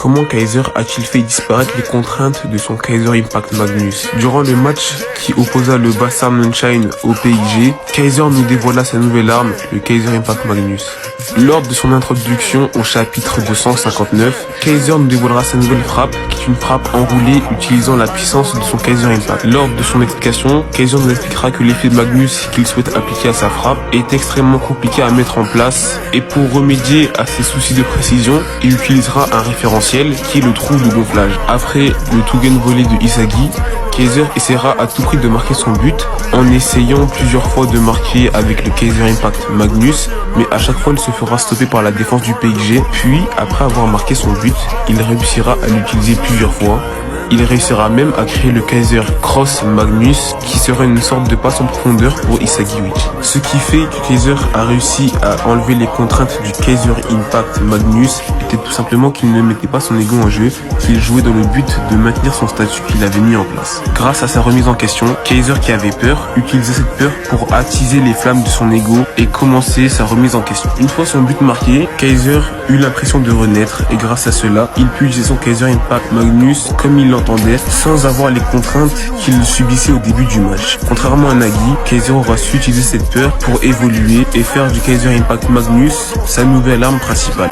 Comment Kaiser a-t-il fait disparaître les contraintes de son Kaiser Impact Magnus? Durant le match qui opposa le Bassa Moonshine au PIG, Kaiser nous dévoila sa nouvelle arme, le Kaiser Impact Magnus. Lors de son introduction au chapitre 259, Kaiser nous dévoilera sa nouvelle frappe, qui est une frappe enroulée utilisant la puissance de son Kaiser Impact. Lors de son explication, Kaiser nous expliquera que l'effet de Magnus qu'il souhaite appliquer à sa frappe est extrêmement compliqué à mettre en place, et pour remédier à ses soucis de précision, il utilisera un référentiel qui est le trou de gonflage. Après le Tugen volley de Isagi, Kaiser essaiera à tout prix de marquer son but en essayant plusieurs fois de marquer avec le Kaiser Impact Magnus, mais à chaque fois il se fera stopper par la défense du PIG. Puis, après avoir marqué son but, il réussira à l'utiliser plusieurs fois. Il réussira même à créer le Kaiser Cross Magnus qui serait une sorte de passe en profondeur pour Isagi Uchi. Ce qui fait que Kaiser a réussi à enlever les contraintes du Kaiser Impact Magnus était tout simplement qu'il ne mettait pas son ego en jeu, qu'il jouait dans le but de maintenir son statut qu'il avait mis en place. Grâce à sa remise en question, Kaiser qui avait peur, utilisait cette peur pour attiser les flammes de son ego et commencer sa remise en question. Une fois son but marqué, Kaiser eut l'impression de renaître et grâce à cela, il put utiliser son Kaiser Impact Magnus comme il l'entendait sans avoir les contraintes qu'il subissait au début du match. Contrairement à Nagi, Kaiser aura su utiliser cette peur pour évoluer et faire du Kaiser Impact Magnus sa nouvelle arme principale.